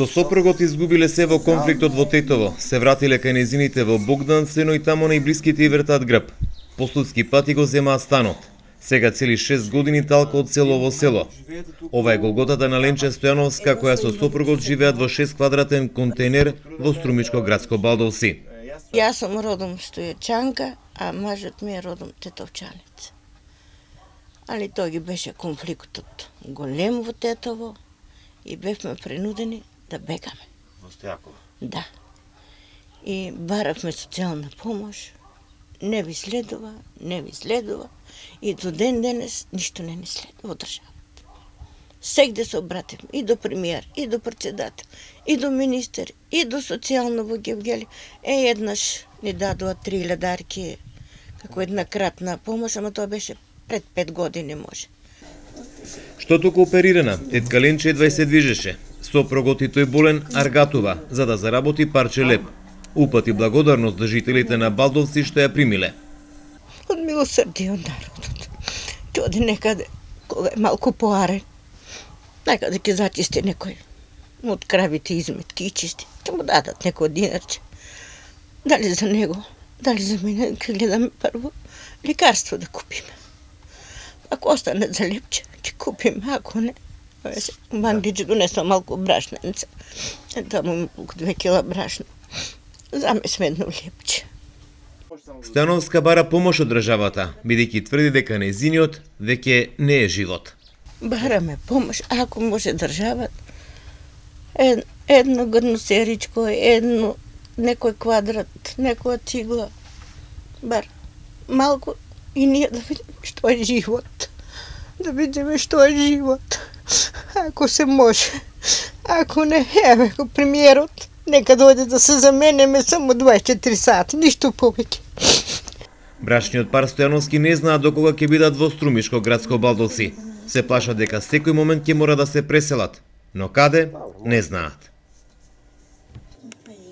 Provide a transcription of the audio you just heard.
Со сопругот изгубиле се во конфликтот во Тетово, се вратиле кај незините во Богдансце, но и тамо најблиските и вртаат грб. По судски пати го земаат станот. Сега цели 6 години талка од село во село. Ова е голготата на Ленче Стојановска, која со сопругот живеат во 6 квадратен контейнер во Струмичко градско Балдовци. Јас сум родом Стојачанка, а мажот ми е родом Тетовчанец. Али тој ги беше конфликтот голем во Тетово и бевме принудени да бегаме. Во Стојакова? Да. И баравме социјална помош. Не ви следува. И до ден денес ништо не ни следува во државата. Сегде се обративме и до премиер, и до председател, и до министер, и до социјално во Гевгели. Еднаш ни дадоа 3000 како една кратна помош, ама тоа беше пред 5 години може. Што туку оперирана, тетка Ленче едва се движеше. Сопругот и тој болен аргатува за да заработи парче леп. Упати благодарност за жителите на Балдовци што ја примиле. Од милосрдие од народот. Ќе оди некаде, кога е малку поарен. Некаде ќе зачисти некој од кравите изметки и чисти. Ќе му дадат некој динарче. Дали за него, дали за мене, ќе гледаме прво лекарство да купиме. Ако остане за лепче, ќе купиме, ако не. Мангличе донесла малку брашненца. Таму ми 2 кила брашна. Замесме едно лепче. Стојановска бара помош од државата, бидејќи тврди дека нејзиниот веќе не е живот. Бараме помош, ако може државата. Едно грносеричко, едно некој квадрат, некоја цигла. Бар малку и ние да видиме што е живот. Да видиме што е живот. Ако се може. Ако не, еве го премиерот. Нека дојде да се заменеме само 24 сати, ништо повеќе. Брачниот пар Стојановски не знаат до кога ќе бидат во Струмишко градско Балдовци. Се плашат дека секој момент ќе мора да се преселат, но каде не знаат.